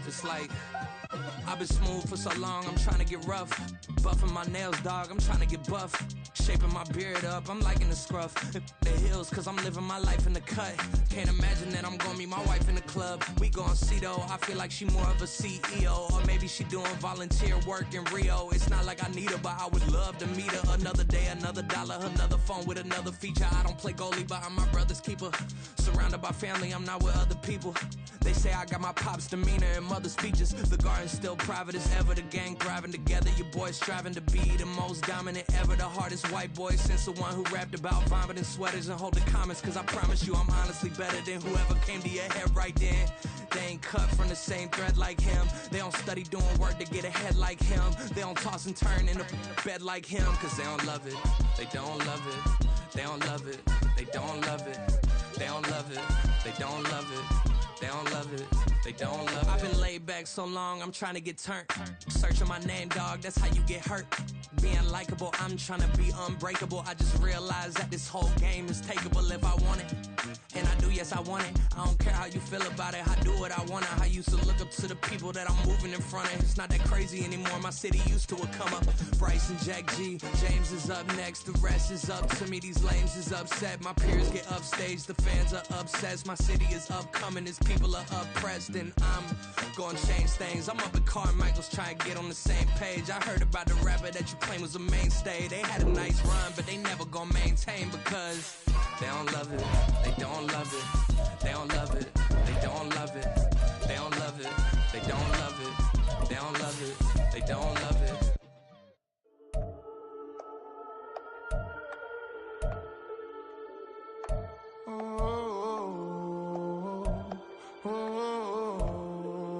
rough. It's like I've been smooth for so long, I'm trying to get rough. Buffing my nails, dog, I'm trying to get buff. Shaping my beard up, I'm liking the scruff. The hills, cause I'm living my life in the cut. Can't imagine that I'm gonna meet my wife in the club. We gon' see though, I feel like she more of a CEO. Or maybe she doing volunteer work in Rio. It's not like I need her, but I would love to meet her. Another day, another dollar, another phone with another feature. I don't play goalie, but I'm my brother's keeper. Surrounded by family, I'm not with other people. They say I got my pop's demeanor and mother's features. The garden's still private as ever, the gang thriving together. Your boys striving to be the most dominant ever. The hardest white boy since the one who rapped about vomiting sweaters and holding comments. Cause I promise you I'm honestly better than whoever came to your head right then. They ain't cut from the same thread like him. They don't study doing work to get ahead like him. They don't toss and turn in the bed like him. Cause they don't love it, they don't love it. They don't love it, they don't love it. They don't love it, they don't love it. They don't love it, they don't love it. I've been laid back so long, I'm trying to get turned. Searching my name, dog, that's how you get hurt. Being likable, I'm trying to be unbreakable. I just realized that this whole game is takeable if I want it. And I do, yes, I want it. I don't care how you feel about it, I do what I want. I used to look up to the people that I'm moving in front of. It's not that crazy anymore, my city used to a come up. Bryce and Jack G, James is up next. The rest is up to me, these lames is upset. My peers get upstage, the fans are obsessed. My city is upcoming, these people are oppressed. And I'm gonna change things. I'm up at Carmichael's trying to get on the same page. I heard about the rapper that you claim was a mainstay. They had a nice run, but they never gonna maintain because they don't love it, they don't love it, they don't love it, they don't love it, they don't love it, they don't love it, they don't love it, they don't love it.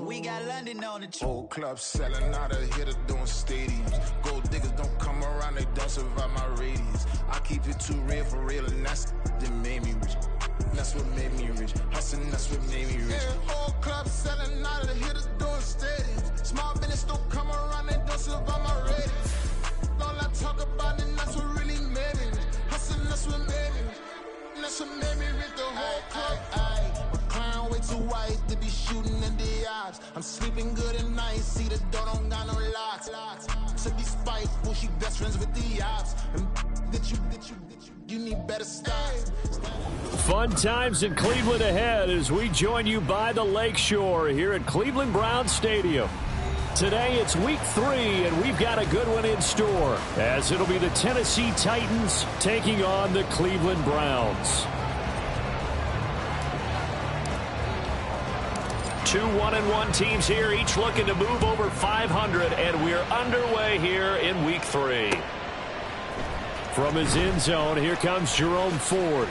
We got London on the trip. Old clubs selling out of here to doing stadiums. Gold diggers don't come around, they don't survive my radius. I keep it too real for real, and that's that made me rich. That's what made me rich. Hustling, that's what made me rich. Yeah, old clubs selling out of here to doing stadiums. Small business don't come around, they don't survive my radius. All I talk about it, that's what really made me rich. Hustling, that's what made me rich. That's what made me rich, the whole club. My clown way too white to be shooting in the eyes. I'm sleeping good at night, see the door don't got no locks. To be spiteful, she best friends with the ops. And you need better styles. Fun times in Cleveland ahead as we join you by the Lakeshore here at Cleveland Browns Stadium. Today it's week 3, and we've got a good one in store, as it'll be the Tennessee Titans taking on the Cleveland Browns. 2 1-1 teams here, each looking to move over 500, and we're underway here in week 3. From his end zone, here comes Jerome Ford.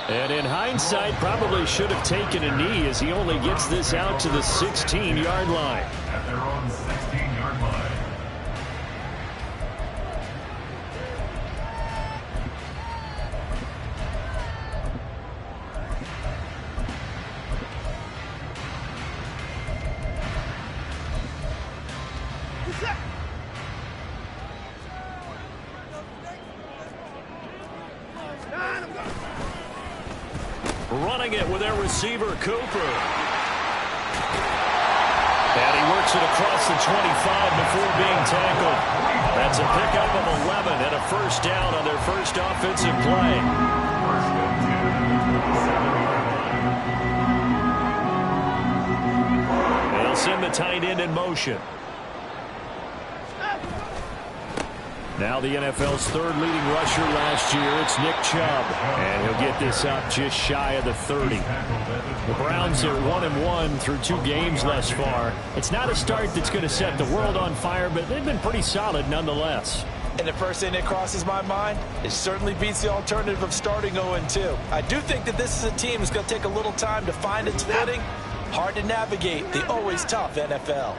And in hindsight, probably should have taken a knee as he only gets this out to the 16-yard line. At their own 16-yard line. Running it with their receiver, Cooper. And he works it across the 25 before being tackled. That's a pickup of 11 and a first down on their first offensive play. First and 10 at the 7-yard line. They'll send the tight end in motion. Now the NFL's third leading rusher last year, it's Nick Chubb. And he'll get this up just shy of the 30. The Browns are 1-1 through 2 games thus far. It's not a start that's going to set the world on fire, but they've been pretty solid nonetheless. And the first thing that crosses my mind, it certainly beats the alternative of starting 0-2. I do think that this is a team that's going to take a little time to find its footing. Hard to navigate the always tough NFL.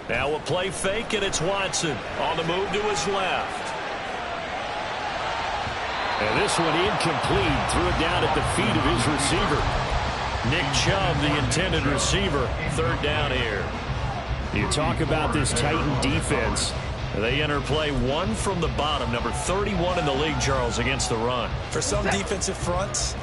Now a play fake, and it's Watson on the move to his left. And this one incomplete. Threw it down at the feet of his receiver. Nick Chubb, the intended receiver. Third down here. You talk about this Titan defense. They enter play one from the bottom, number 31 in the league, Charles, against the run. For some defensive fronts,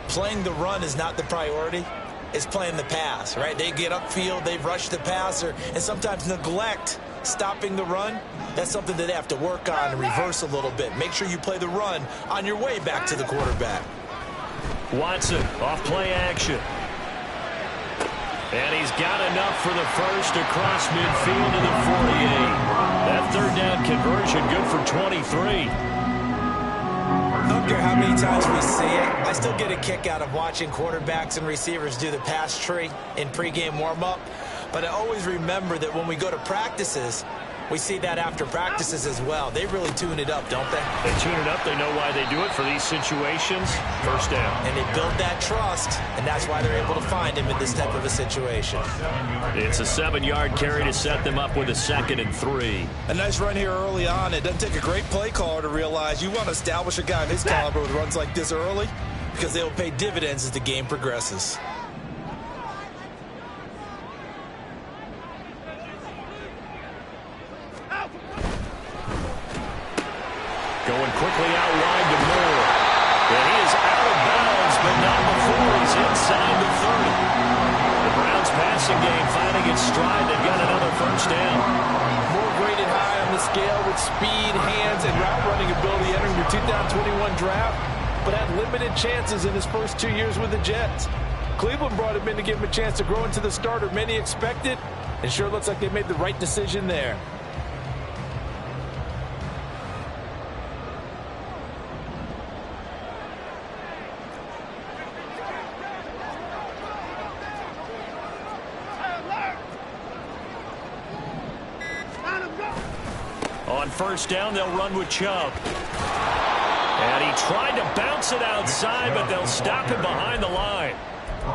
playing the run is not the priority. It's playing the pass, right? They get upfield, they rush the passer, and sometimes neglect stopping the run. That's something that they have to work on and reverse a little bit. Make sure you play the run on your way back to the quarterback. Watson, off play action. And he's got enough for the first across midfield to the 48. That third down conversion good for 23. I don't care how many times we see it. I still get a kick out of watching quarterbacks and receivers do the pass tree in pregame warm-up. But I always remember that when we go to practices, we see that after practices as well. They really tune it up, don't they? They tune it up. They know why they do it for these situations. First down. And they build that trust, and that's why they're able to find him in this type of a situation. It's a 7-yard carry to set them up with a 2nd and 3. A nice run here early on. It doesn't take a great play caller to realize you want to establish a guy of his caliber with runs like this early because they will pay dividends as the game progresses. Going quickly out wide to Moore. And he is out of bounds, but not before he's inside the 30. The Browns passing game finding its stride. They've got another first down. Moore graded high on the scale with speed, hands, and route running ability entering the 2021 draft, but had limited chances in his first 2 years with the Jets. Cleveland brought him in to give him a chance to grow into the starter many expected, and sure looks like they made the right decision there. On first down, they'll run with Chubb. And he tried to bounce it outside, but they'll stop him behind the line.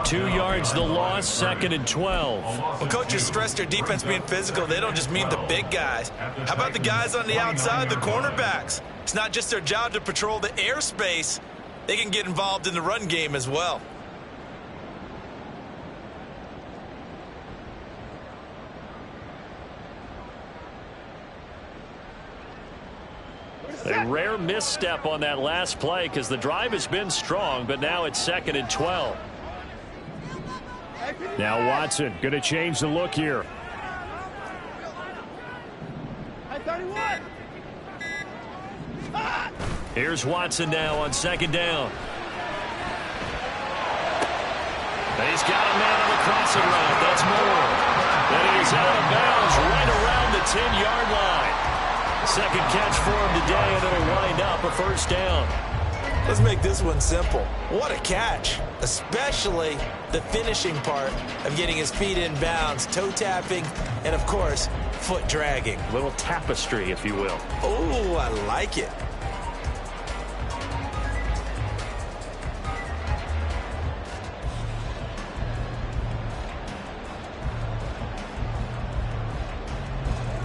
2 yards the loss, 2nd and 12. When coaches stress their defense being physical, they don't just mean the big guys. How about the guys on the outside, the cornerbacks? It's not just their job to patrol the airspace. They can get involved in the run game as well. A rare misstep on that last play because the drive has been strong, but now it's 2nd and 12. Now Watson going to change the look here. Here's Watson now on 2nd down. And he's got a man on the crossing route. That's Moore. And he's out of bounds right around the 10-yard line. Second catch for him today, and it'll wind up a first down. Let's make this one simple. What a catch, especially the finishing part of getting his feet in bounds, toe tapping, and, of course, foot dragging. A little tapestry, if you will. Oh, I like it.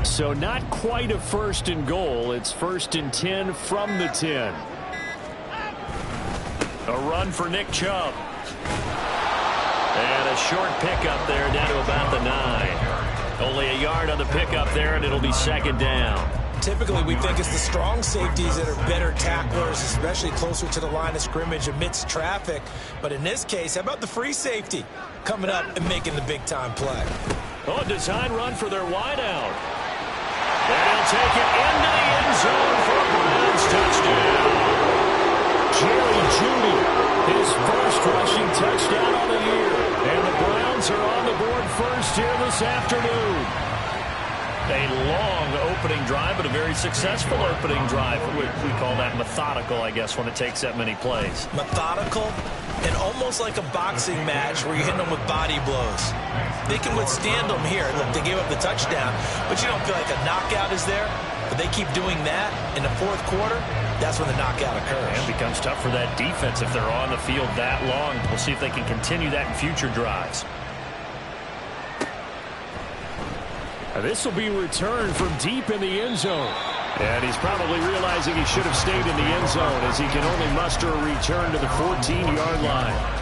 So not quite a 1st and goal. It's 1st and 10 from the 10. A run for Nick Chubb. And a short pickup there down to about the 9. Only a yard on the pickup there, and it'll be 2nd down. Typically, we think it's the strong safeties that are better tacklers, especially closer to the line of scrimmage amidst traffic. But in this case, how about the free safety coming up and making the big-time play? Oh, design run for their wideout. And he'll take it into the end zone for a Browns touchdown. Jerry Jeudy, his first rushing touchdown of the year. And the Browns are on the board first here this afternoon. A long opening drive, but a very successful opening drive. We call that methodical, I guess, when it takes that many plays. Methodical and almost like a boxing match where you're hitting them with body blows. They can withstand them here. Look, they gave up the touchdown, but you don't feel like a knockout is there. But they keep doing that in the 4th quarter. That's when the knockout occurs. And it becomes tough for that defense if they're on the field that long. We'll see if they can continue that in future drives. This will be returned from deep in the end zone. And he's probably realizing he should have stayed in the end zone as he can only muster a return to the 14-yard line.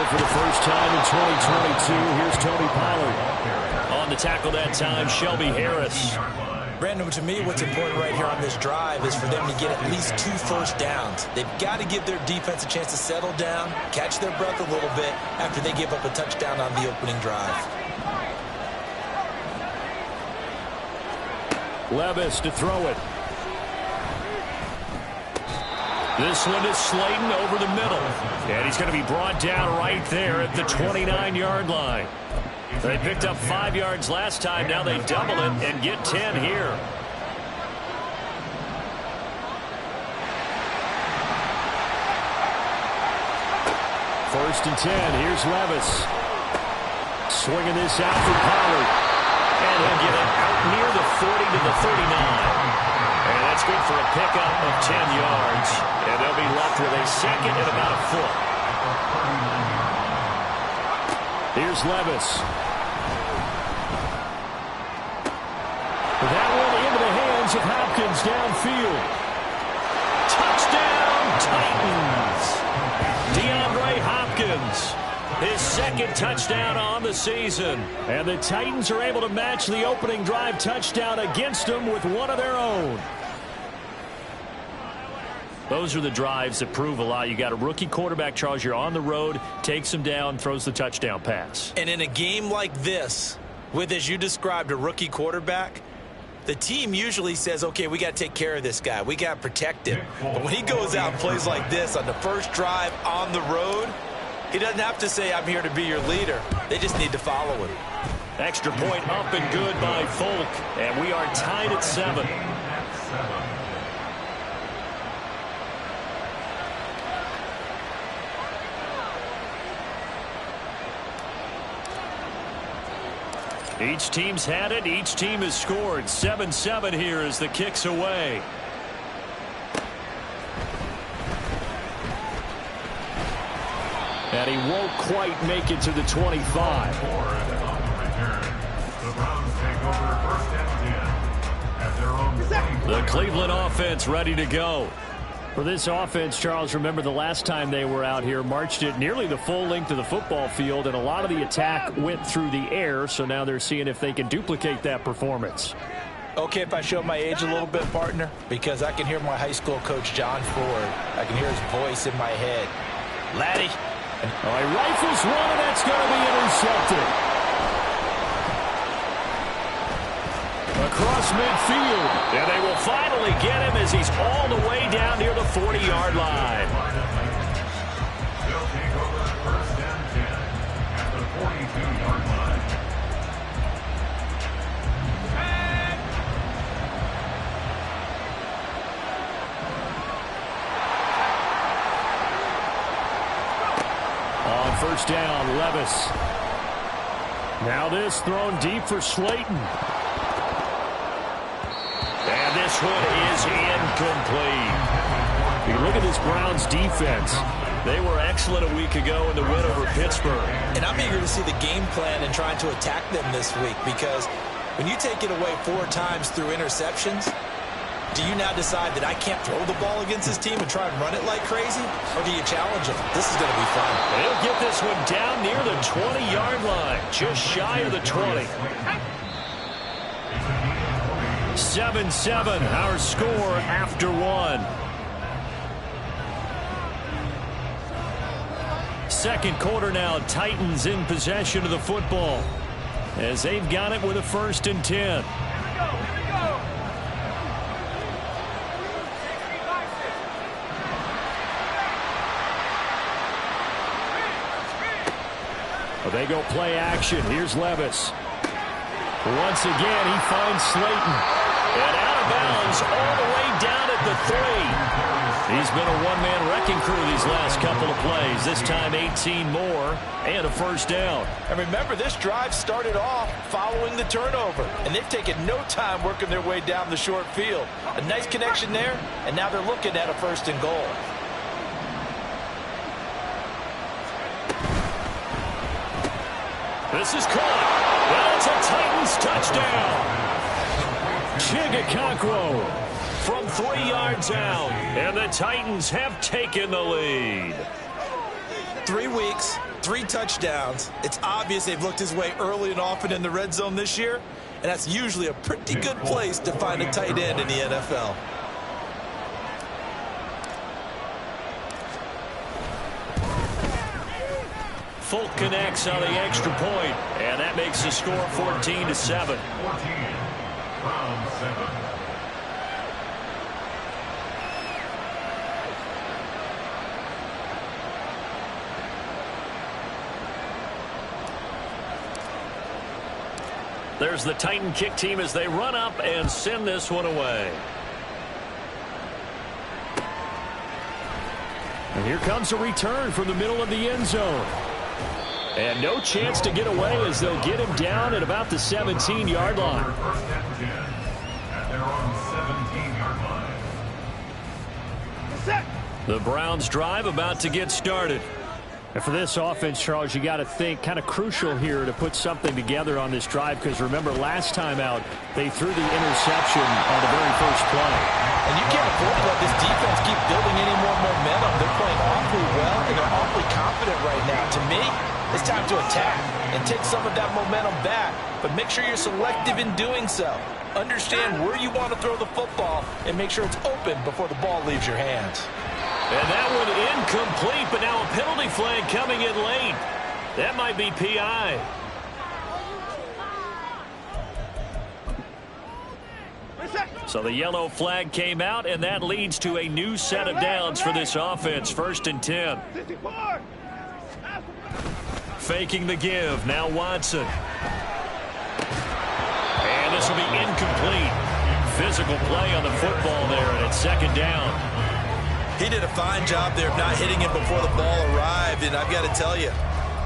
for the first time in 2022. Here's Tony Pollard. On the tackle that time, Shelby Harris. Brandon, to me, what's important right here on this drive is for them to get at least 2 first downs. They've got to give their defense a chance to settle down, catch their breath a little bit after they give up a touchdown on the opening drive. Levis to throw it. This one is Slayton over the middle. And he's going to be brought down right there at the 29-yard line. They picked up 5 yards last time. Now they double it and get 10 here. First and 10. Here's Levis. Swinging this out for Pollard. And he'll get it out near the 40 to the 39. And that's good for a pickup of 10 yards. And they'll be left with a second and about a foot. Here's Levis. That one into the hands of Hopkins downfield. Touchdown, Titans. DeAndre Hopkins. His second touchdown on the season. And the Titans are able to match the opening drive touchdown against them with one of their own. Those are the drives that prove a lot. You got a rookie quarterback, Charles. You're on the road, takes him down, throws the touchdown pass. And in a game like this, with, as you described, a rookie quarterback, the team usually says, okay, we got to take care of this guy. We got to protect him. But when he goes out and plays like this on the first drive on the road, he doesn't have to say, I'm here to be your leader. They just need to follow him. Extra point up and good by Folk. And we are tied at 7. Each team's had it. Each team has scored. 7-7 here as the kick's away. And he won't quite make it to the 25. The Cleveland offense ready to go. For this offense, Charles, remember the last time they were out here, marched it nearly the full length of the football field, and a lot of the attack went through the air, so now they're seeing if they can duplicate that performance. Okay, if I show my age a little bit, partner, because I can hear my high school coach, John Ford. I can hear his voice in my head. Laddie. All right, rifles one, and that's going to be intercepted. Across midfield, and they will finally get him as he's all the way down near the 40-yard line. They'll take over first and 10 at the 42-yard line. On first down, Levis. Now this thrown deep for Slayton. And this one is incomplete. You look at this Browns defense. They were excellent a week ago in the win over Pittsburgh. And I'm eager to see the game plan and trying to attack them this week, because when you take it away 4 times through interceptions, do you now decide that I can't throw the ball against this team and try and run it like crazy? Or do you challenge them? This is going to be fun. They'll get this one down near the 20-yard line, just shy of the 20. 7-7, our score after 1. Second quarter now, Titans in possession of the football as they've got it with a 1st and 10. Well, they go play action. Here's Levis. Once again, he finds Slayton. And out of bounds all the way down at the 3. He's been a one-man wrecking crew these last couple of plays. This time 18 more and a first down. And remember, this drive started off following the turnover. And they've taken no time working their way down the short field. A nice connection there, and now they're looking at a 1st and goal. This is caught. That's a Titans touchdown. Chigakakwo from 3 yards out, and the Titans have taken the lead. 3 weeks, 3 touchdowns. It's obvious they've looked his way early and often in the red zone this year, and that's usually a pretty good place to find a tight end in the NFL. Folk connects on the extra point, and that makes the score 14-7. 14 from 7. There's the Titan kick team as they run up and send this one away. And here comes a return from the middle of the end zone. And no chance to get away as they'll get him down at about the 17-yard line. First and 10 at their own 17-yard line. The Browns drive about to get started. And for this offense, Charles, you got to think kind of crucial here to put something together on this drive, because remember last time out they threw the interception on the very first play. And you can't afford to let this defense keep building any more momentum. They're playing awfully well, and they're awfully confident right now. To me, it's time to attack and take some of that momentum back, but make sure you're selective in doing so. Understand where you want to throw the football and make sure it's open before the ball leaves your hands. And that one incomplete, but now a penalty flag coming in late. That might be PI. So the yellow flag came out, and that leads to a new set of downs for this offense. 1st and 10. Faking the give. Now Watson. And this will be incomplete. Physical play on the football there, and it's 2nd down. He did a fine job there of not hitting him before the ball arrived, and I've got to tell you,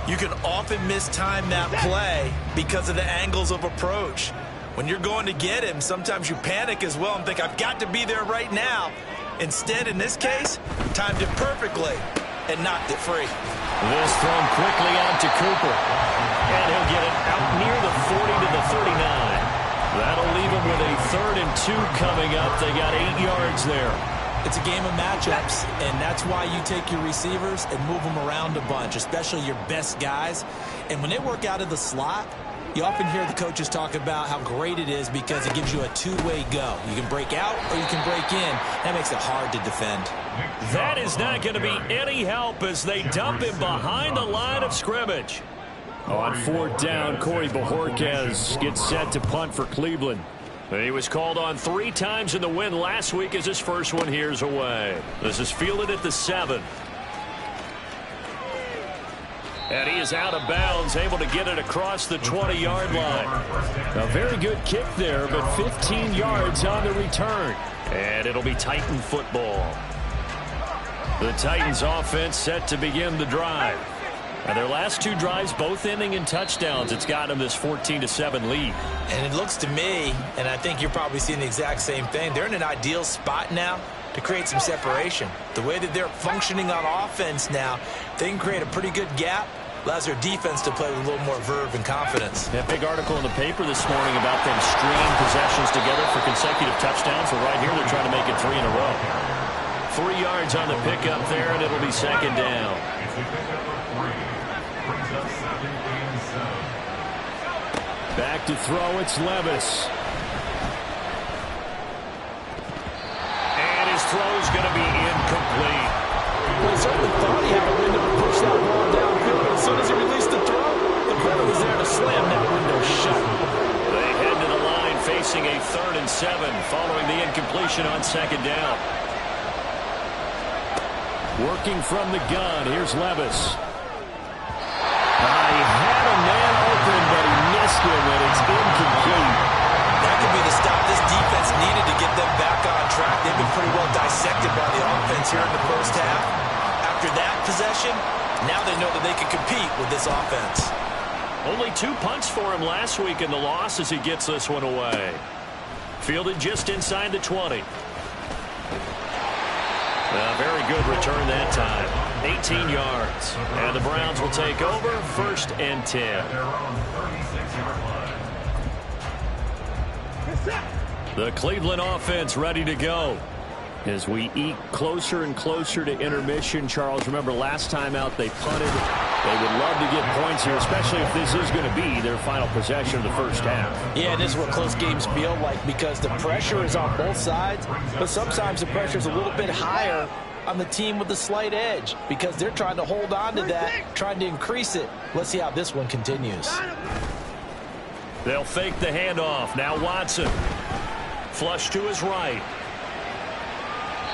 you can often mistime that play because of the angles of approach. When you're going to get him, sometimes you panic as well and think, I've got to be there right now. Instead, in this case, timed it perfectly and knocked it free. This thrown quickly out to Cooper, and he'll get it out near the 40 to the 39. That'll leave him with a 3rd and 2 coming up. They got 8 yards there. It's a game of matchups, and that's why you take your receivers and move them around a bunch, especially your best guys. And when they work out of the slot, you often hear the coaches talk about how great it is because it gives you a two-way go. You can break out or you can break in. That makes it hard to defend. That is not going to be any help as they dump him behind the line of scrimmage. On 4th down, Corey Bojorquez gets set to punt for Cleveland. He was called on 3 times in the win last week as his first one here's away. This is fielded at the 7. And he is out of bounds, able to get it across the 20-yard line. A very good kick there, but 15 yards on the return. And it'll be Titan football. The Titans offense set to begin the drive. And their last 2 drives, both ending in touchdowns. It's got them this 14-7 lead. And it looks to me, and I think you're probably seeing the exact same thing, they're in an ideal spot now to create some separation. The way that they're functioning on offense now, they can create a pretty good gap, allows their defense to play with a little more verve and confidence. That big article in the paper this morning about them stringing possessions together for consecutive touchdowns. Well, right here they're trying to make it 3 in a row. 3 yards on the pickup there, and it'll be 2nd down. Back to throw, it's Levis. And his throw's going to be incomplete. Well, he certainly thought he had a window to push that ball downfield, but as soon as he released the throw, the brother was there to slam that window shut. They head to the line facing a 3rd and 7 following the incompletion on 2nd down. Working from the gun, here's Levis. He had a man open, but he missed him, and it's incomplete. That could be the stop this defense needed to get them back on track. They've been pretty well dissected by the offense here in the first half. After that possession, now they know that they can compete with this offense. Only 2 punts for him last week in the loss as he gets this one away. Fielded just inside the 20. A very good return that time. 18 yards. And the Browns will take over 1st and 10. The Cleveland offense ready to go. As we eke closer and closer to intermission, Charles, remember last time out they punted. They would love to get points here, especially if this is going to be their final possession of the first half. Yeah, and this is what close games feel like because the pressure is on both sides, but sometimes the pressure is a little bit higher on the team with the slight edge because they're trying to hold on to that, trying to increase it. Let's see how this one continues. They'll fake the handoff. Now Watson. Flush to his right.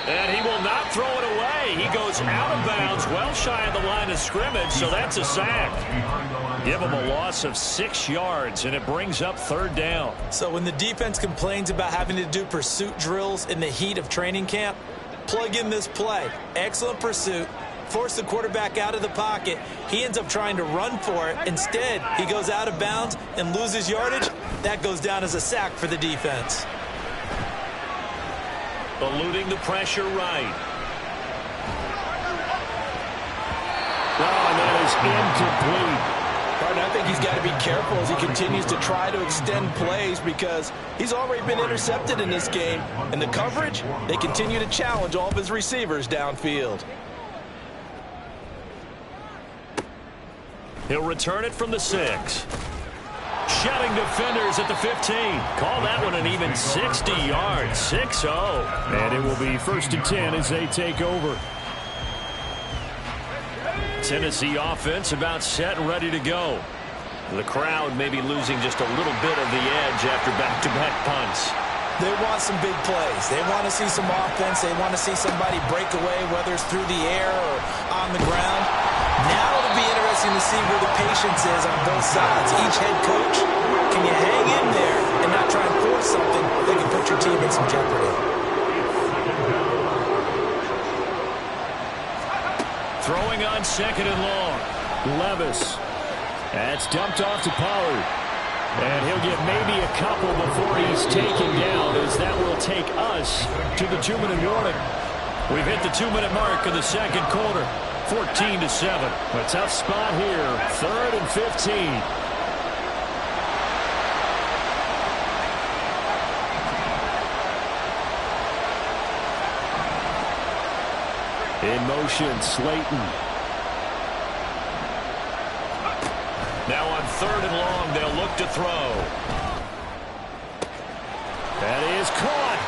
And he will not throw it away. He goes out of bounds, well shy of the line of scrimmage, so that's a sack. Give him a loss of 6 yards, and it brings up 3rd down. So when the defense complains about having to do pursuit drills in the heat of training camp, plug in this play. Excellent pursuit. Force the quarterback out of the pocket. He ends up trying to run for it. Instead, he goes out of bounds and loses yardage. That goes down as a sack for the defense. Eluding the pressure right. Oh, and that is incomplete. Partner, I think he's got to be careful as he continues to try to extend plays because he's already been intercepted in this game. And the coverage, they continue to challenge all of his receivers downfield. He'll return it from the 6. Shutting defenders at the 15. Call that one an even 60 yards. 6-0. And it will be 1st and 10 as they take over. Tennessee offense about set and ready to go. The crowd may be losing just a little bit of the edge after back-to-back punts. They want some big plays. They want to see some offense. They want to see somebody break away, whether it's through the air or on the ground. Now it'll be interesting to see where the patience is on both sides. Each head coach, can you hang in there and not try and force something that can put your team in some jeopardy? Throwing on 2nd and long. Levis. That's dumped off to Pollard. And he'll get maybe a couple before he's taken down, as that will take us to the 2-minute warning. We've hit the 2-minute mark of the 2nd quarter. 14-7. A tough spot here. 3rd and 15. In motion, Slayton. Now on 3rd and long, they'll look to throw. That is caught.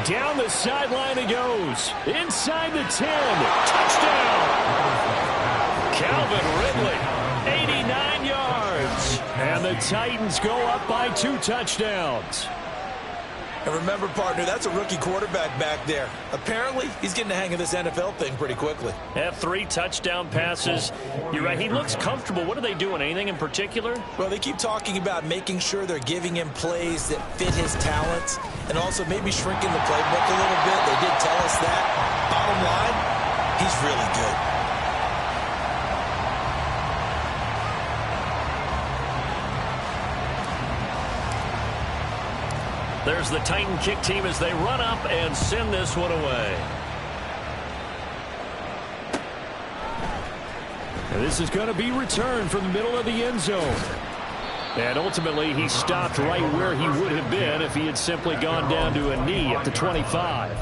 Down the sideline it goes. Inside the 10. Touchdown. Calvin Ridley, 89 yards. And the Titans go up by 2 touchdowns. And remember, partner, that's a rookie quarterback back there. Apparently, he's getting the hang of this NFL thing pretty quickly. Have 3 touchdown passes. You're right, he looks comfortable. What are they doing? Anything in particular? Well, they keep talking about making sure they're giving him plays that fit his talents and also maybe shrinking the playbook a little bit. They did tell us that. Bottom line, he's really good. There's the Titan kick team as they run up and send this one away. And this is going to be returned from the middle of the end zone. And ultimately, he stopped right where he would have been if he had simply gone down to a knee at the 25.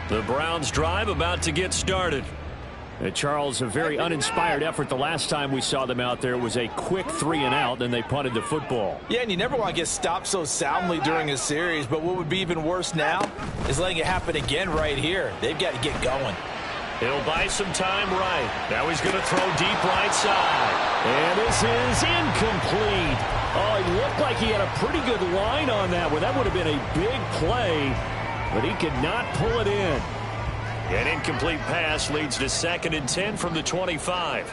The Browns drive about to get started. Charles, a very uninspired effort the last time we saw them out there. It was a quick 3-and-out, then they punted the football. Yeah, and you never want to get stopped so soundly during a series, but what would be even worse now is letting it happen again right here. They've got to get going. He'll buy some time right. Now he's going to throw deep right side. And this is incomplete. Oh, it looked like he had a pretty good line on that one. That would have been a big play. But he could not pull it in. An incomplete pass leads to 2nd and 10 from the 25.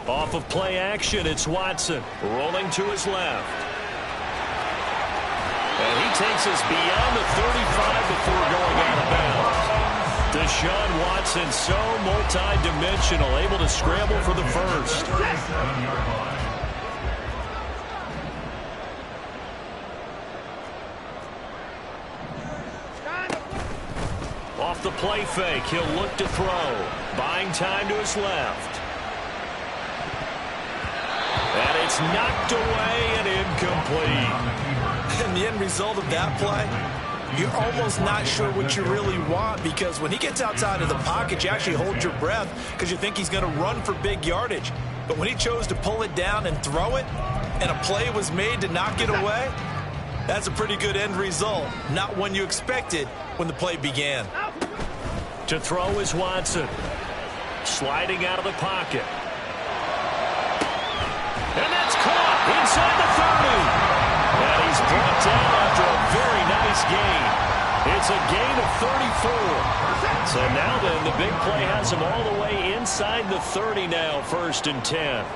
Off of play action, it's Watson rolling to his left. And he takes us beyond the 35 before going out of bounds. Deshaun Watson, so multi-dimensional, able to scramble for the first. Off the play fake, he'll look to throw. Buying time to his left. And it's knocked away and incomplete. And the end result of that play, you're almost not sure what you really want, because when he gets outside of the pocket, you actually hold your breath because you think he's going to run for big yardage. But when he chose to pull it down and throw it, and a play was made to knock it away, that's a pretty good end result. Not one you expected when the play began. To throw is Watson. Sliding out of the pocket. And that's caught inside the 30. And he's brought down after a very nice gain. It's a gain of 34. So now then, the big play has him all the way inside the 30 now, 1st and 10.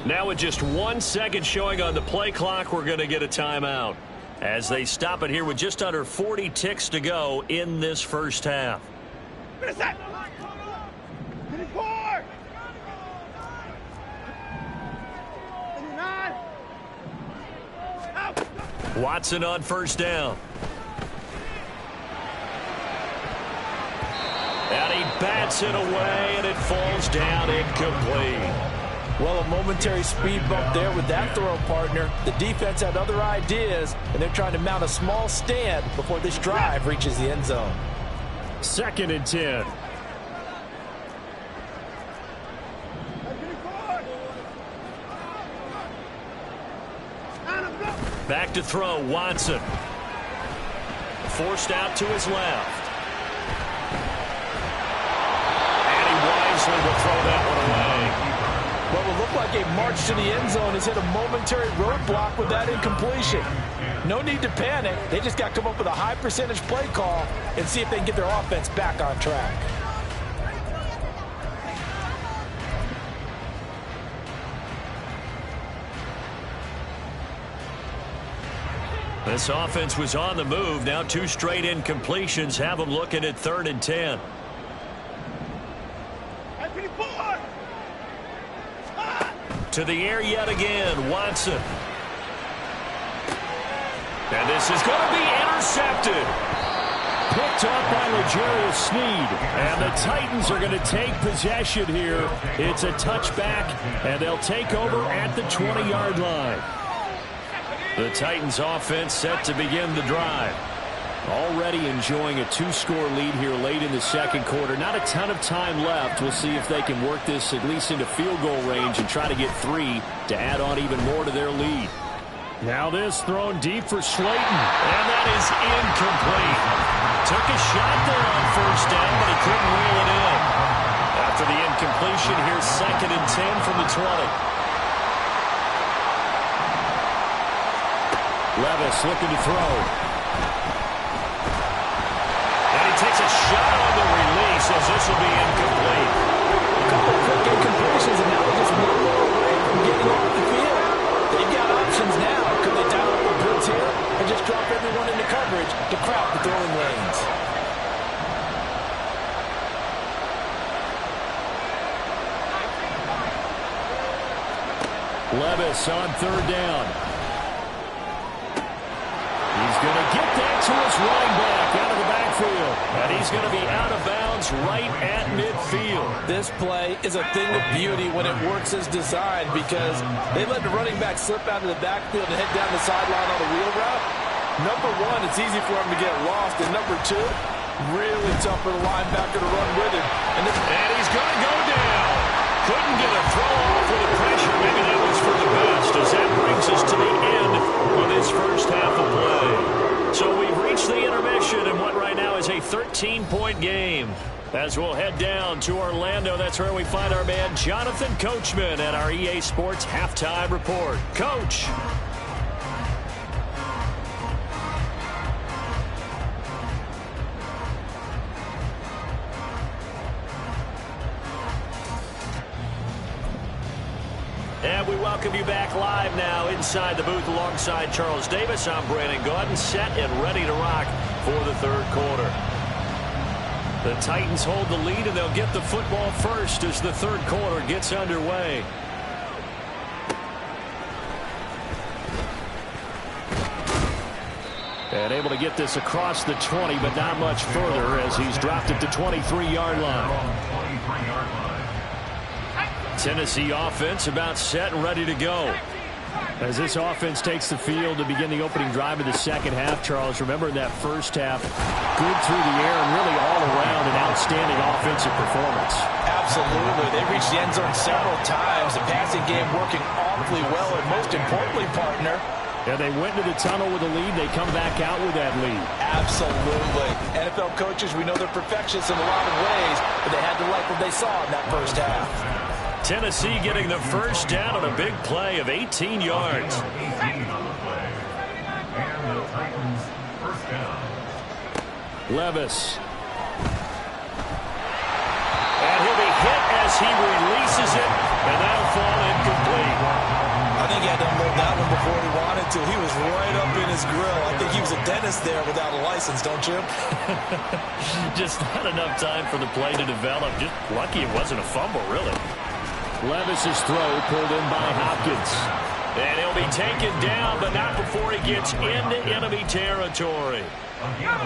Now with just 1 second showing on the play clock, we're going to get a timeout as they stop it here with just under 40 ticks to go in this first half. Watson on 1st down. And he bats it away, and it falls down incomplete. Well, a momentary speed bump there with that throw partner. The defense had other ideas, and they're trying to mount a small stand before this drive reaches the end zone. 2nd and 10. Back to throw, Watson. Forced out to his left. And he wisely will throw that one away. What will look like a march to the end zone has hit a momentary roadblock with that incompletion. No need to panic. They just got to come up with a high percentage play call and see if they can get their offense back on track. This offense was on the move. Now 2 straight incompletions have them looking at 3rd and 10. To the air yet again, Watson. And this is going to be intercepted. Picked up by L'Jarius Sneed. And the Titans are going to take possession here. It's a touchback, and they'll take over at the 20-yard line. The Titans offense set to begin the drive. Already enjoying a 2-score lead here late in the 2nd quarter. Not a ton of time left. We'll see if they can work this at least into field goal range and try to get 3 to add on even more to their lead. Now this thrown deep for Slayton. And that is incomplete. Took a shot there on 1st down, but he couldn't reel it in. After the incompletion, here's 2nd and 10 from the 20. Levis looking to throw. And he takes a shot on the release as this will be incomplete. A couple quick incompletions, and now they're just one more away from getting off the field. They've got options now. Could they dial up a blitz here and just drop everyone into coverage to crowd the throwing lanes? Levis on 3rd down. He's going to get that to his running back out of the backfield. And he's going to be out of bounds right at midfield. This play is a thing of beauty when it works as designed, because they let the running back slip out of the backfield and head down the sideline on the wheel route. Number 1, it's easy for him to get lost. And number 2, really tough for the linebacker to run with him. And he's going to go down. Couldn't get a throw off with the pressure. Maybe that was for the best, as that brings us to the end of this first half of play. So we've reached the intermission in what right now is a 13-point game. As we'll head down to Orlando, that's where we find our man Jonathan Coachman at our EA Sports Halftime Report. Coach. And we welcome you back live now inside the booth alongside Charles Davis. I'm Brandon Gaudin, set and ready to rock for the 3rd quarter. The Titans hold the lead, and they'll get the football first as the third quarter gets underway. And able to get this across the 20, but not much further as he's dropped it to 23-yard line. Tennessee offense about set and ready to go. As this offense takes the field to begin the opening drive of the second half, Charles, remember in that first half, good through the air and really all around an outstanding offensive performance. Absolutely. They reached the end zone several times. The passing game working awfully well, and most importantly, partner, yeah, they went into the tunnel with a lead. They come back out with that lead. Absolutely. NFL coaches, we know they're perfectionists in a lot of ways, but they had to like what they saw in that first half. Tennessee getting the first down on a big play of 18 yards. Levis. And he'll be hit as he releases it, and that'll fall incomplete. I think he had to unload that one before he wanted to. He was right up in his grill. I think he was a dentist there without a license, don't you? Just not enough time for the play to develop. Just lucky it wasn't a fumble, really. Levis's throw pulled in by Hopkins. And he'll be taken down, but not before he gets into enemy territory.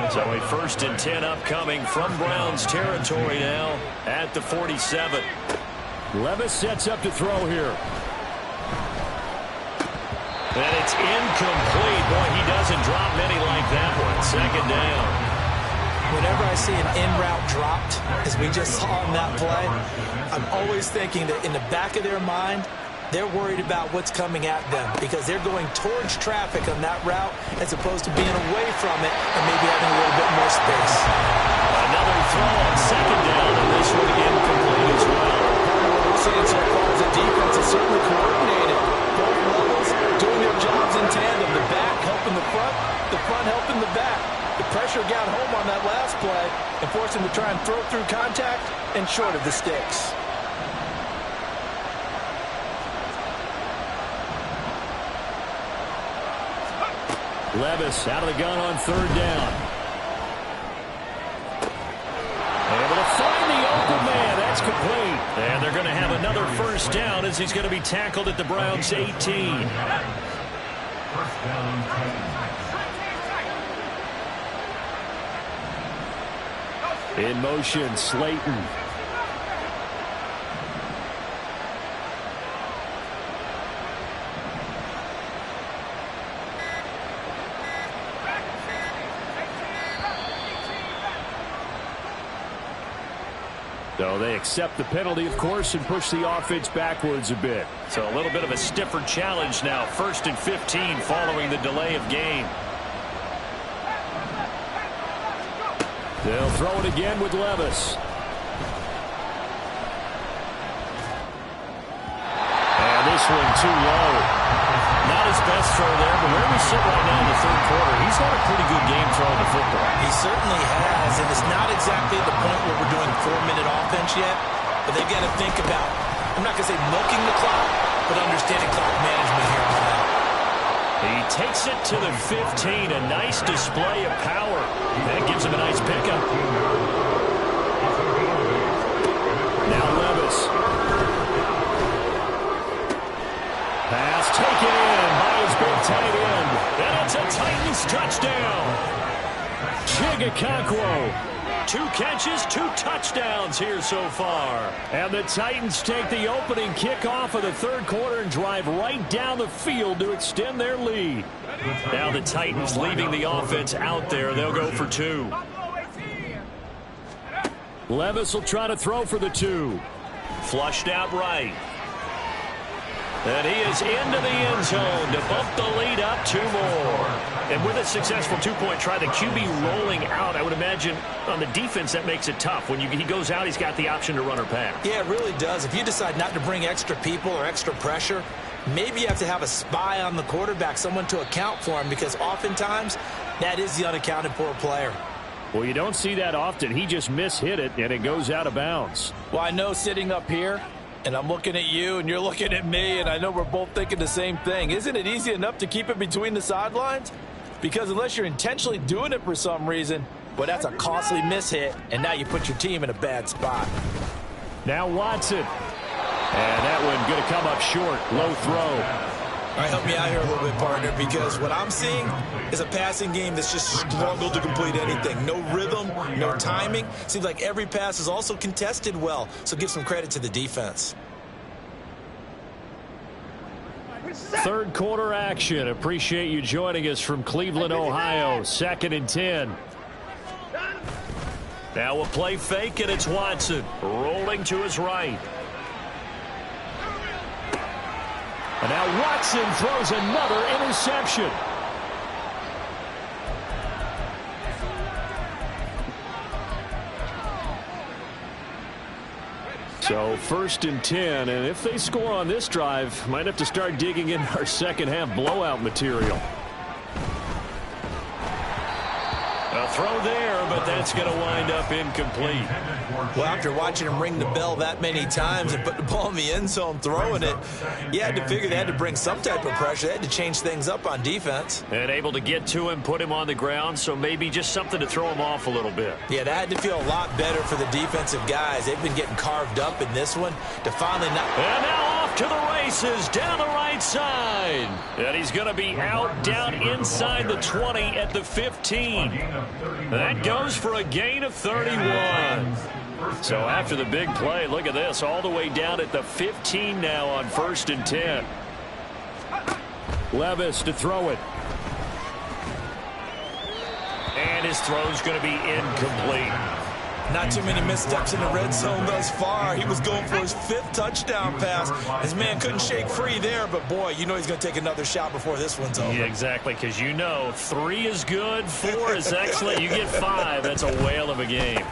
So a 1st and 10 upcoming from Browns territory now at the 47. Levis sets up to throw here. And it's incomplete. Boy, he doesn't drop many like that one. 2nd down. Whenever I see an in-route dropped, as we just saw in that play, I'm always thinking that in the back of their mind, they're worried about what's coming at them because they're going towards traffic on that route as opposed to being away from it and maybe having a little bit more space. Another throw on 2nd down, and this one incomplete as well. What we're seeing so far is the defense is certainly coordinated. Both levels doing their jobs in tandem. The back helping the front helping the back. The pressure got home on that last play and forced him to try and throw through contact and short of the sticks. Levis out of the gun on 3rd down. Able to find the open man. That's complete. And they're going to have another 1st down as he's going to be tackled at the Browns' 18. 1st down. In motion, Slayton. So they accept the penalty, of course, and push the offense backwards a bit. So a little bit of a stiffer challenge now. 1st and 15 following the delay of game. They'll throw it again with Levis. And this one too low. Not his best throw there, but where we sit right now in the 3rd quarter, he's had a pretty good game throwing the football. He certainly has, and it's not exactly the point where we're doing 4-minute offense yet, but they've got to think about, I'm not going to say milking the clock, but understanding clock management here on out. He takes it to the 15, a nice display of power. That gives him a nice pickup. Now Levis. Pass taken in by his big tight end. And it's a Titans touchdown. Chigga 2 catches, 2 touchdowns here so far. And the Titans take the opening kickoff of the 3rd quarter and drive right down the field to extend their lead. Now the Titans leaving the offense out there. They'll go for 2. Levis will try to throw for the 2. Flushed out right. And he is into the end zone to bump the lead up 2 more. And with a successful 2-point try, the QB rolling out, I would imagine on the defense that makes it tough. When he goes out, he's got the option to run or pass. Yeah, it really does. If you decide not to bring extra people or extra pressure, maybe you have to have a spy on the quarterback, someone to account for him, because oftentimes that is the unaccounted for player. Well, you don't see that often. He just mishit it, and it goes out of bounds. Well, I know sitting up here, and I'm looking at you, and you're looking at me, and I know we're both thinking the same thing. Isn't it easy enough to keep it between the sidelines? Because unless you're intentionally doing it for some reason, Well, that's a costly mishit, and now you put your team in a bad spot. Now Watson. And that one going to come up short. Low throw. All right, help me out here a little bit, partner, because what I'm seeing is a passing game that's just struggled to complete anything. No rhythm, no timing. Seems like every pass is also contested well, so give some credit to the defense. Third quarter action. Appreciate you joining us from Cleveland, Ohio. 2nd and 10. Now a play fake, and it's Watson rolling to his right. And now Watson throws another interception. So 1st and 10, and if they score on this drive, might have to start digging in our second half blowout material. A throw there, but that's going to wind up incomplete. Well, after watching him ring the bell that many times and put the ball in the end zone throwing it, you had to figure they had to bring some type of pressure. They had to change things up on defense. And able to get to him, put him on the ground, so maybe just something to throw him off a little bit. Yeah, that had to feel a lot better for the defensive guys. They've been getting carved up in this one to finally not... And now off to the races down the right side. And he's going to be out down inside the 20 at the 15. That goes for a gain of 31. So after the big play, look at this, all the way down at the 15 now on 1st and 10. Levis to throw it. And his throw's going to be incomplete. Not too many missteps in the red zone thus far. He was going for his 5th touchdown pass. His man couldn't shake free there, but boy, you know he's going to take another shot before this one's over. Yeah, exactly, because you know 3 is good, 4 is excellent. You get 5, that's a whale of a game.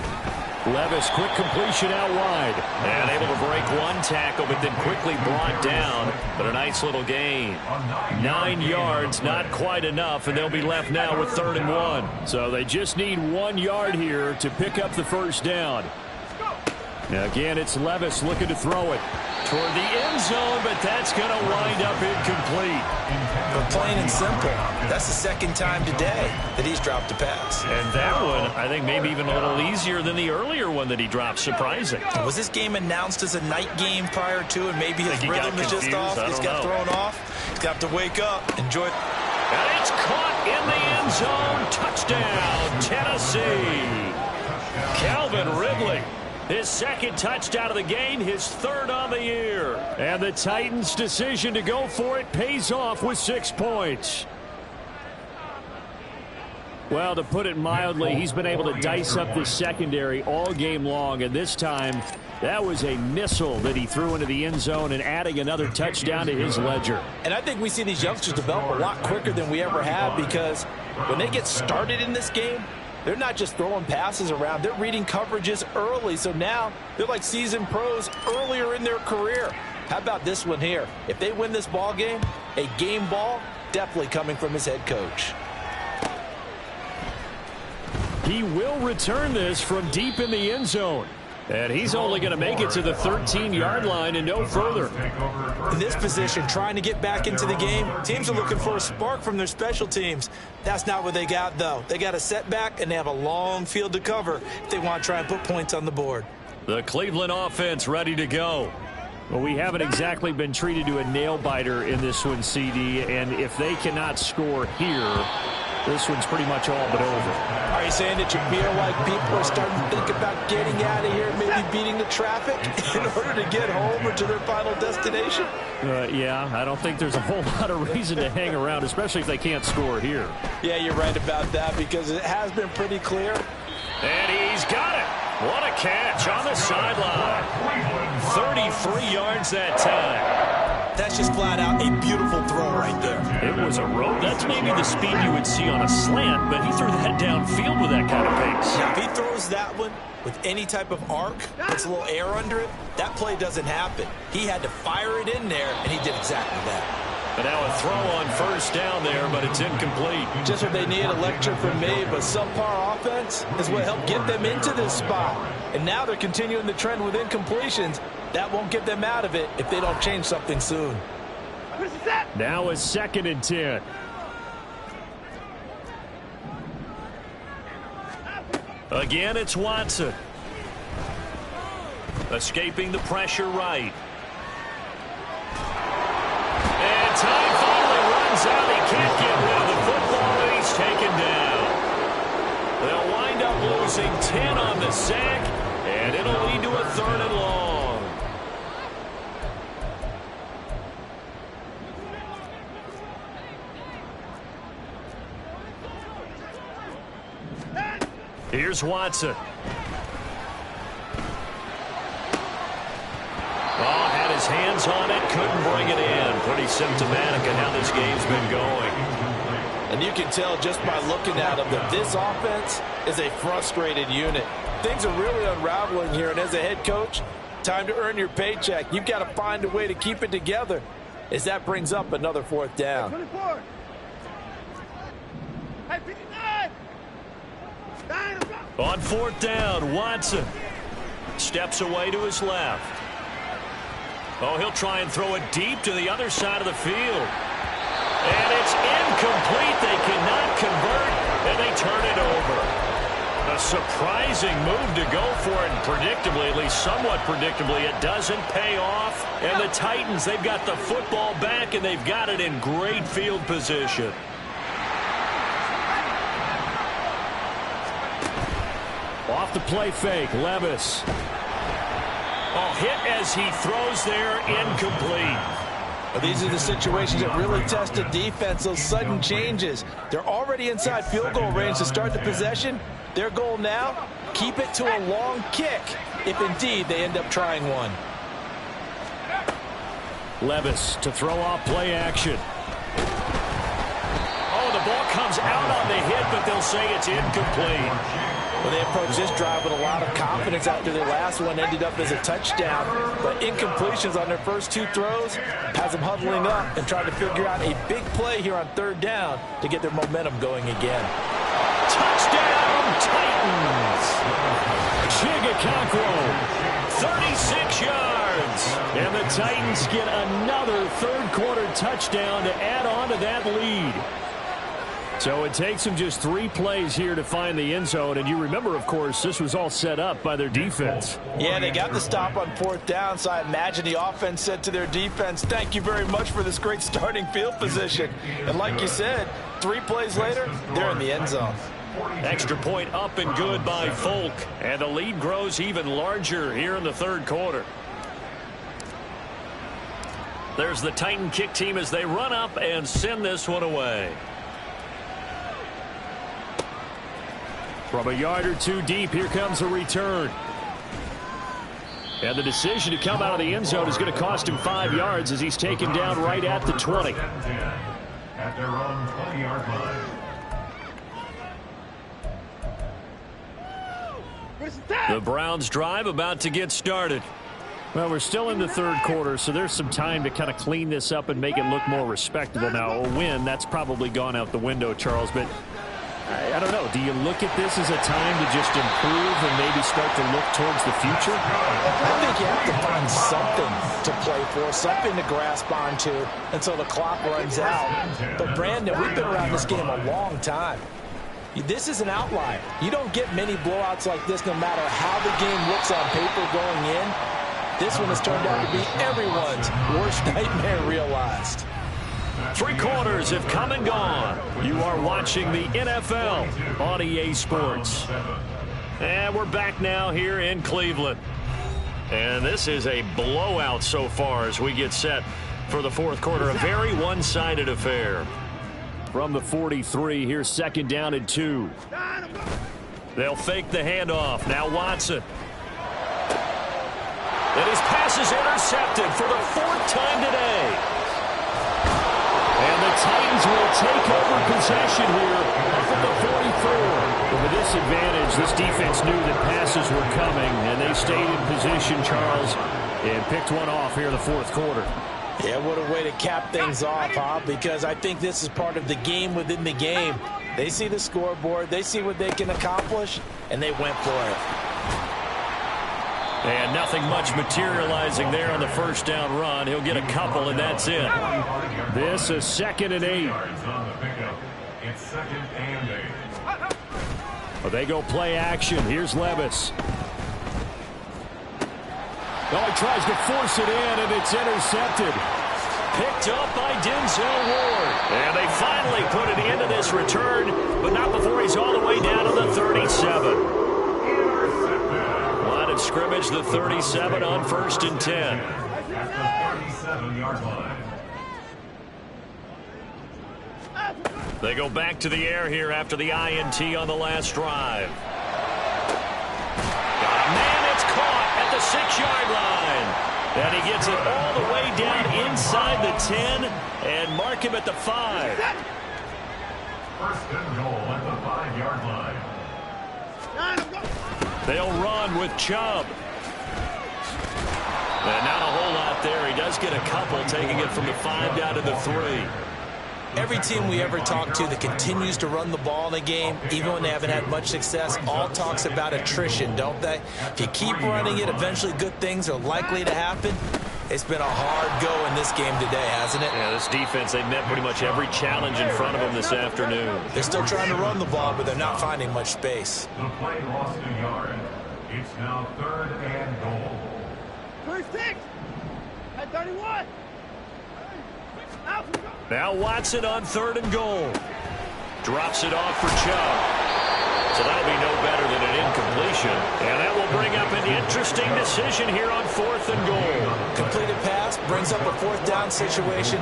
Levis, quick completion out wide. And able to break one tackle, but then quickly brought down. But a nice little gain. 9 yards, not quite enough, and they'll be left now with 3rd and 1. So they just need 1 yard here to pick up the first down. Now again, it's Levis looking to throw it toward the end zone, but that's going to wind up incomplete. But plain and simple, that's the 2nd time today that he's dropped a pass. And that one, I think, maybe even a little easier than the earlier one that he dropped. Surprising. Was this game announced as a night game prior to, and maybe his rhythm is just off? He's got thrown off. He's got to wake up, enjoy. And it's caught in the end zone. Touchdown, Tennessee. Calvin Ridley. His 2nd touchdown of the game, his 3rd on the year. And the Titans' decision to go for it pays off with 6 points. Well, to put it mildly, he's been able to dice up this secondary all game long, and this time that was a missile that he threw into the end zone and adding another touchdown to his ledger. And I think we see these youngsters develop a lot quicker than we ever have, because when they get started in this game, they're not just throwing passes around. They're reading coverages early. So now they're like seasoned pros earlier in their career. How about this one here? If they win this ball game, a game ball definitely coming from his head coach. He will return this from deep in the end zone. And he's only going to make it to the 13-yard line and no further. In this position, trying to get back into the game, teams are looking for a spark from their special teams. That's not what they got, though. They got a setback, and they have a long field to cover if they want to try and put points on the board. The Cleveland offense ready to go. Well, we haven't exactly been treated to a nail-biter in this one, CD, and if they cannot score here, this one's pretty much all but over. Are you saying that you feel like people are starting to think about getting out of here, maybe beating the traffic in order to get home or to their final destination? Yeah, I don't think there's a whole lot of reason to hang around, especially if they can't score here. Yeah, you're right about that, because it has been pretty clear. And he's got it. What a catch on the sideline. 33 yards that time. That's just flat out a beautiful throw right there. It was a rope. That's maybe the speed you would see on a slant, but he threw that downfield with that kind of pace. Now, if he throws that one with any type of arc, puts a little air under it, that play doesn't happen. He had to fire it in there, and he did exactly that. And now a throw on first down there, but it's incomplete. Just what they need, a lecture from me, but subpar offense is what helped get them into this spot. And now they're continuing the trend with incompletions. That won't get them out of it if they don't change something soon. Now a 2nd and 10. Again, it's Watson. Escaping the pressure right. And time finally runs out. He can't get rid of the football, and he's taken down. They'll wind up losing 10 on the sack, and it'll lead to a 3rd and long. Here's Watson. Oh, had his hands on it, couldn't bring it in. Pretty symptomatic of how this game's been going. And you can tell just by looking at them that this offense is a frustrated unit. Things are really unraveling here, and as a head coach, time to earn your paycheck. You've got to find a way to keep it together as that brings up another 4th down. Hey, 24. Hey, 59. On 4th down, Watson steps away to his left. Oh, he'll try and throw it deep to the other side of the field. And it's incomplete. They cannot convert, and they turn it over. A surprising move to go for it, and predictably, at least somewhat predictably, it doesn't pay off. And the Titans, they've got the football back, and they've got it in great field position. Off the play fake, Levis. Oh, hit as he throws there, incomplete. Well, these are the situations that really test a defense, those sudden changes. They're already inside field goal range to start the possession. Their goal now, keep it to a long kick, if indeed they end up trying one. Levis to throw off play action. Oh, the ball comes out on the hit, but they'll say it's incomplete. Well, they approached this drive with a lot of confidence after their last one ended up as a touchdown. But incompletions on their first 2 throws has them huddling up and trying to figure out a big play here on 3rd down to get their momentum going again. Touchdown, Titans! Chigakakwo, 36 yards. And the Titans get another 3rd quarter touchdown to add on to that lead. So it takes them just 3 plays here to find the end zone. And you remember, of course, this was all set up by their defense. Yeah, they got the stop on 4th down, so I imagine the offense said to their defense, thank you very much for this great starting field position. And like you said, 3 plays later, they're in the end zone. Extra point up and good by Folk. And the lead grows even larger here in the 3rd quarter. There's the Titan kick team as they run up and send this one away. From a yard or 2 deep, here comes a return. And the decision to come out of the end zone is going to cost him 5 yards as he's taken down right at the 20. At their own 20-yard line. The Browns drive about to get started. Well, we're still in the 3rd quarter, so there's some time to kind of clean this up and make it look more respectable. Now, a win, that's probably gone out the window, Charles, but I don't know. Do you look at this as a time to just improve and maybe start to look towards the future? I think you have to find something to play for, something to grasp onto until the clock runs out. But, Brandon, we've been around this game a long time. This is an outlier. You don't get many blowouts like this no matter how the game looks on paper going in. This one has turned out to be everyone's worst nightmare realized. 3 quarters have come and gone. You are watching the NFL on EA Sports. And we're back now here in Cleveland. And this is a blowout so far as we get set for the 4th quarter. A very one-sided affair. From the 43, here's 2nd down and 2. They'll fake the handoff. Now Watson. And his pass is intercepted for the 4th time today. And the Titans will take over possession here up at the 44. But with this advantage, this defense knew that passes were coming, and they stayed in position, Charles, and picked one off here in the 4th quarter. Yeah, what a way to cap things off, huh? Because I think this is part of the game within the game. They see the scoreboard, they see what they can accomplish, and they went for it. And nothing much materializing there on the 1st down run. He'll get a couple, and that's it. This is 2nd and 8. It's 2nd and 8. Well, they go play action. Here's Levis. Oh, he tries to force it in, and it's intercepted. Picked up by Denzel Ward. And they finally put an end to this return, but not before he's all the way down to the 37. Line of scrimmage, the 37 on 1st and 10. At the 37-yard line. They go back to the air here after the INT on the last drive. Man, it's caught at the 6-yard line. And he gets it all the way down inside the 10 and mark him at the 5. First and goal at the 5-yard line. They'll run with Chubb. And not a whole lot there. He does get a couple, taking it from the 5 down to the 3. Every team we ever talk to that continues to run the ball in a game, even when they haven't had much success, all talks about attrition, don't they? If you keep running it, eventually good things are likely to happen. It's been a hard go in this game today, hasn't it? Yeah, this defense, they've met pretty much every challenge in front of them this afternoon. They're still trying to run the ball, but they're not finding much space. The play lost a yard. It's now 3rd and goal. 36 at 31. Now Watson on 3rd and goal. Drops it off for Chubb. So that'll be no better than an incompletion. And that will bring up an interesting decision here on 4th and goal. Completed pass brings up a 4th down situation.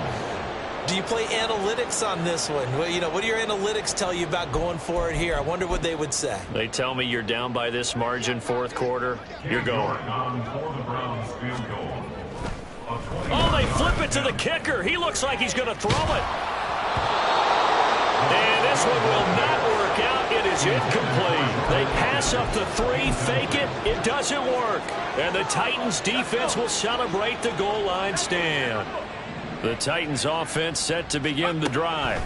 Do you play analytics on this one? Well, you know, what do your analytics tell you about going for it here? I wonder what they would say. They tell me you're down by this margin, 4th quarter. You're going. For the Browns field goal. Oh, they flip it to the kicker. He looks like he's going to throw it. And this one will not work out. It is incomplete. They pass up the 3, fake it. It doesn't work. And the Titans defense will celebrate the goal line stand. The Titans offense set to begin the drive.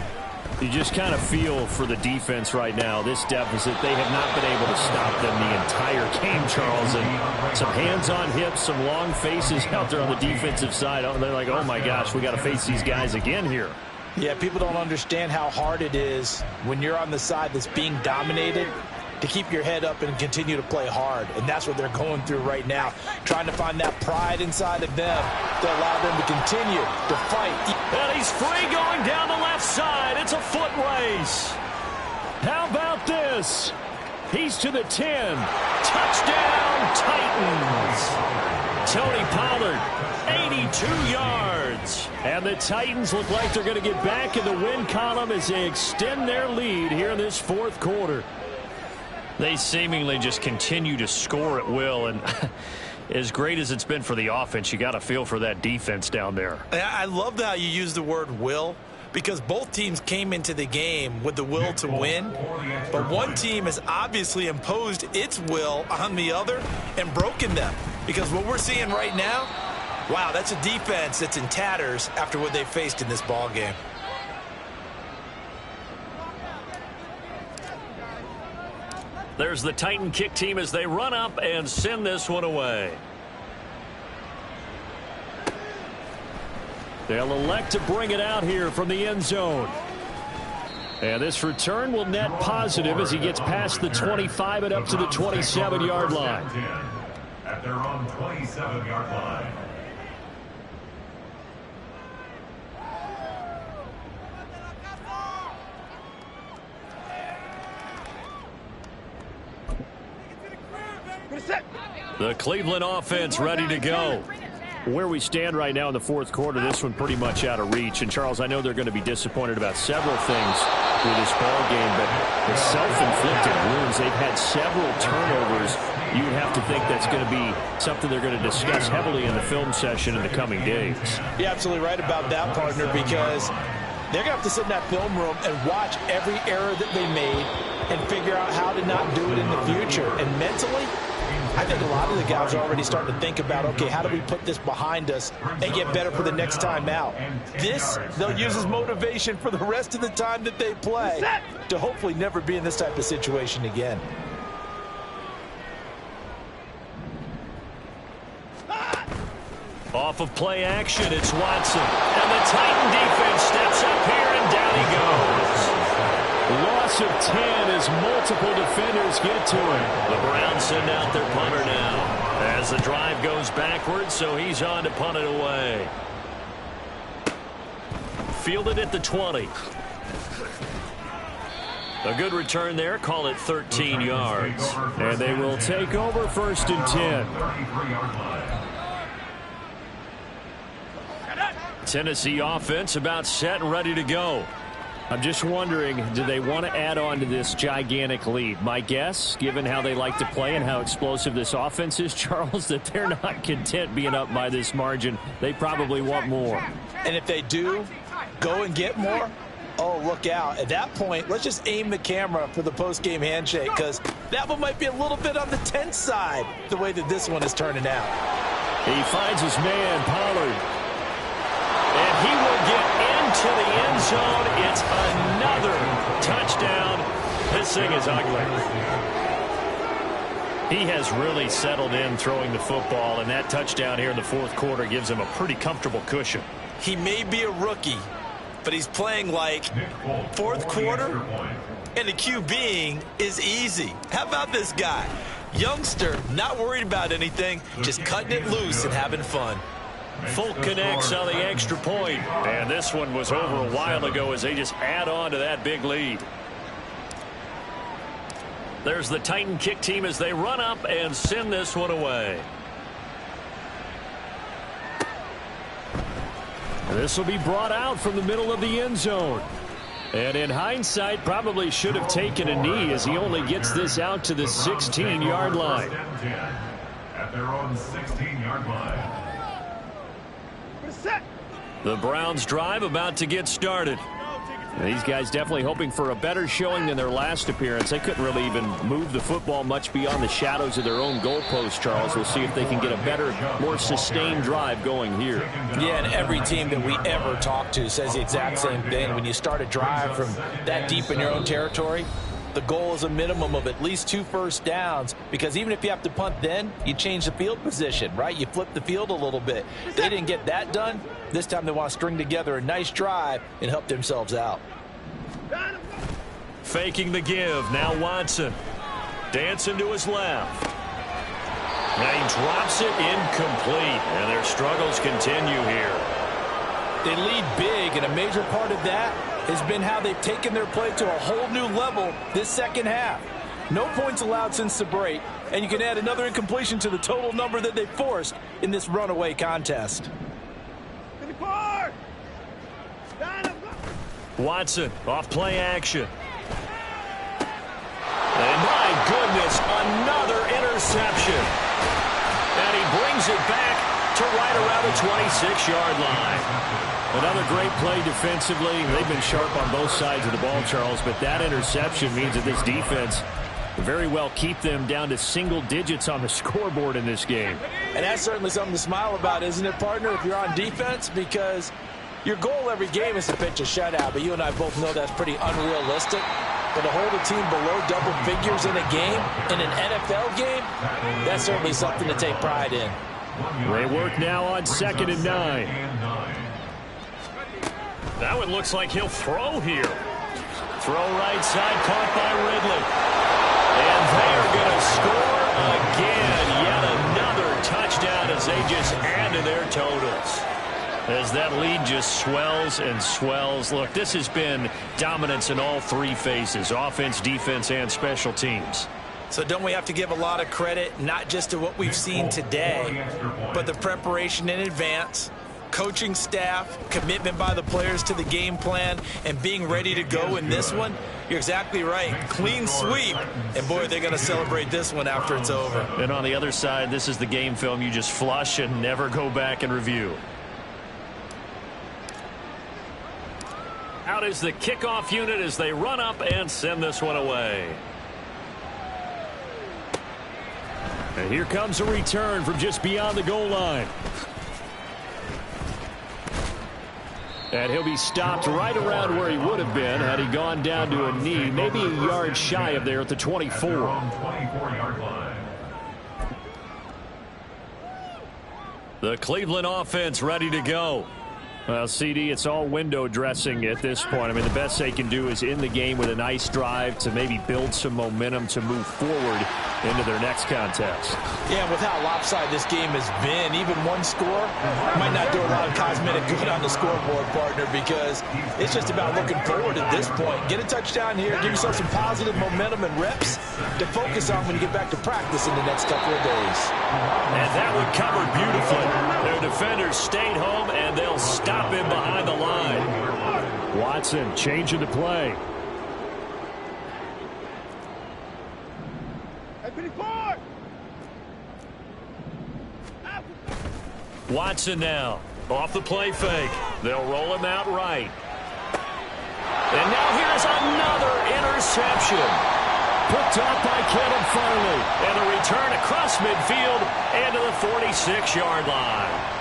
You just kind of feel for the defense right now, this deficit. They have not been able to stop them the entire game, Charles. And some hands on hips, some long faces out there on the defensive side. They're like, oh, my gosh, we got to face these guys again here. Yeah, people don't understand how hard it is when you're on the side that's being dominated to keep your head up and continue to play hard. And that's what they're going through right now, trying to find that pride inside of them to allow them to continue to fight. And he's free going down the left side. It's a foot race. How about this? He's to the 10. Touchdown, Titans. Tony Pollard, 82 yards. And the Titans look like they're going to get back in the win column as they extend their lead here in this 4th quarter. They seemingly just continue to score at will, and as great as it's been for the offense, you got to feel for that defense down there. I love how you use the word will, because both teams came into the game with the will to win, but one team has obviously imposed its will on the other and broken them, because what we're seeing right now, wow, that's a defense that's in tatters after what they faced in this ball game. There's the Titan kick team as they run up and send this one away. They'll elect to bring it out here from the end zone. And this return will net positive as he gets past the 25 and up to the 27-yard line. At their own 27-yard line. The Cleveland offense ready to go. Where we stand right now in the 4th quarter, this one pretty much out of reach. And, Charles, I know they're going to be disappointed about several things with this ball game, but the self-inflicted wounds, they've had several turnovers. You would have to think that's going to be something they're going to discuss heavily in the film session in the coming days. You're absolutely right about that, partner, because they're going to have to sit in that film room and watch every error that they made and figure out how to not do it in the future. And mentally, I think a lot of the guys are already starting to think about, okay, how do we put this behind us and get better for the next time out? This, they'll use as motivation for the rest of the time that they play to hopefully never be in this type of situation again. Off of play action, it's Watson. And the Titan defense steps up here, and down he goes. Loss loss of 10 as multiple defenders get to him. The Browns send out their punter now as the drive goes backwards, so he's on to punt it away. Fielded at the 20. A good return there. Call it 13 yards. And they will take over 1st and 10. Tennessee offense about set and ready to go. I'm just wondering, do they want to add on to this gigantic lead? My guess, given how they like to play and how explosive this offense is, Charles, that they're not content being up by this margin. They probably want more. And if they do go and get more, oh, look out. At that point, let's just aim the camera for the post-game handshake, because that one might be a little bit on the tense side, the way that this one is turning out. He finds his man, Pollard. And he will get into the end zone. It's another touchdown. This thing is ugly. He has really settled in throwing the football, and that touchdown here in the 4th quarter gives him a pretty comfortable cushion. He may be a rookie, but he's playing like 4th quarter, and the QBing is easy. How about this guy? Youngster, not worried about anything, just cutting it loose and having fun. Folk connects on the extra point. And this one was over a while ago as they just add on to that big lead. There's the Titan kick team as they run up and send this one away. This will be brought out from the middle of the end zone. And in hindsight, probably should have taken a knee as he only gets this out to the 16-yard line. At their own 16-yard line. The Browns drive about to get started. These guys definitely hoping for a better showing than their last appearance. They couldn't really even move the football much beyond the shadows of their own goalpost, Charles. We'll see if they can get a better, more sustained drive going here. Yeah, and every team that we ever talk to says the exact same thing. When you start a drive from that deep in your own territory, the goal is a minimum of at least 2 first downs, because even if you have to punt then, you change the field position, right? You flip the field a little bit. They didn't get that done. This time they want to string together a nice drive and help themselves out. Faking the give. Now Watson. Dancing to his left. Now he drops it incomplete. And their struggles continue here. They lead big, and a major part of that has been how they've taken their play to a whole new level this second half. No points allowed since the break, and you can add another incompletion to the total number that they forced in this runaway contest. Watson off play action. And my goodness, another interception. And he brings it back to right around the 26-yard line. Another great play defensively. They've been sharp on both sides of the ball, Charles, but that interception means that this defense very well keep them down to single digits on the scoreboard in this game. And that's certainly something to smile about, isn't it, partner, if you're on defense? Because your goal every game is to pitch a shutout, but you and I both know that's pretty unrealistic. But to hold a team below double figures in a game, in an NFL game, that's certainly something to take pride in. They work now on 2nd and 9. That one looks like he'll throw here. Throw right side, caught by Ridley. And they are going to score again. Yet another touchdown as they just add to their totals. As that lead just swells and swells. Look, this has been dominance in all 3 phases, offense, defense, and special teams. So don't we have to give a lot of credit, not just to what we've seen today, but the preparation in advance, coaching staff, commitment by the players to the game plan, and being ready to go in this one? You're exactly right. Clean sweep. And, boy, they're going to celebrate this one after it's over. And on the other side, this is the game film you just flush and never go back and review. Out is the kickoff unit as they run up and send this one away. And here comes a return from just beyond the goal line. And he'll be stopped right around where he would have been had he gone down to a knee, maybe a yard shy of there at the 24. 24-yard line. The Cleveland offense ready to go. Well, CD, it's all window dressing at this point. I mean, the best they can do is in the game with a nice drive to maybe build some momentum to move forward into their next contest. Yeah, with how lopsided this game has been, even one score might not do a lot of cosmetic good on the scoreboard, partner, because it's just about looking forward at this point. Get a touchdown here, give yourself some positive momentum and reps to focus on when you get back to practice in the next couple of days. And that one covered beautifully. Their defenders stayed home, and they'll stop him behind the line. Watson changing the play. Watson now off the play fake. They'll roll him out right. And now here's another interception. Picked up by Kevin Farley. And a return across midfield and to the 46-yard line.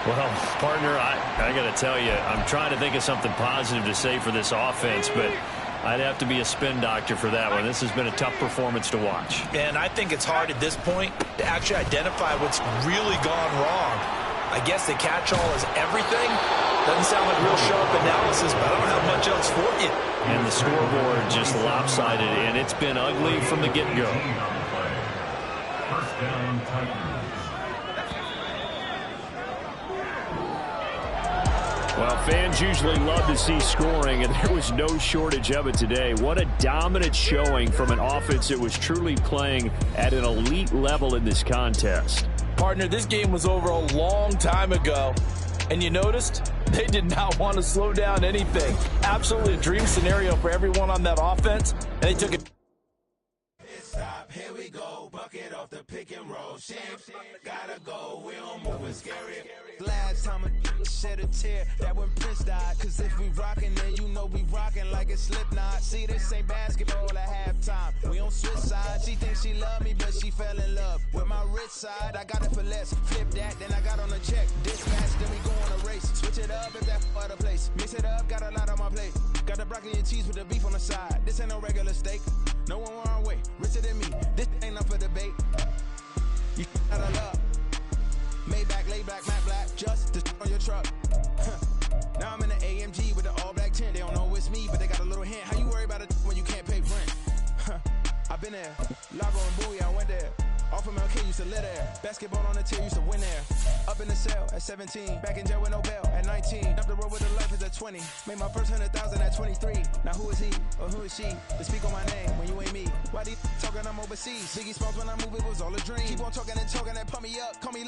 Well, partner, I got to tell you, I'm trying to think of something positive to say for this offense, but I'd have to be a spin doctor for that one. This has been a tough performance to watch. And I think it's hard at this point to actually identify what's really gone wrong. I guess the catch-all is everything. Doesn't sound like real sharp analysis, but I don't have much else for you. And the scoreboard just lopsided, and it's been ugly from the get-go. First down, Titans. Well, fans usually love to see scoring, and there was no shortage of it today. What a dominant showing from an offense that was truly playing at an elite level in this contest. Partner, this game was over a long time ago, and you noticed they did not want to slow down anything. Absolutely a dream scenario for everyone on that offense, and they took it. Stop, here we go, bucket off the pick and roll. Gotta go, we don't move it scary. Last time a shed a tear, that when Prince died. Cause if we rockin', then you know we rockin' like a Slipknot. See, this ain't basketball at halftime. We on switch sides. She thinks she love me, but she fell in love with my rich side. I got it for less. Flip that, then I got on a check. Dispatch, then we go on a race. Switch it up if that other place. Mix it up, got a lot on my plate. Got the broccoli and cheese with the beef on the side. This ain't no regular steak. No one wrong way. Richer than me. This ain't up for debate. You out of love. Maybach, lay back, matte black, just the on your truck. Now I'm in the AMG with the all black tint. They don't know it's me, but they got a little hint. How you worry about it when you can't pay rent? I've been there. Lago and Bowie, I went there. Off of MLK, used to live there. Basketball on the tier, used to win there. Up in the cell at 17. Back in jail with no bail at 19. Up the road with the life is at 20. Made my first 100,000 at 23. Now who is he or who is she to speak on my name when you ain't me? Why do you talking I'm overseas? Biggie Smalls when I move, it was all a dream. Keep on talking and talking and pump me up. Call me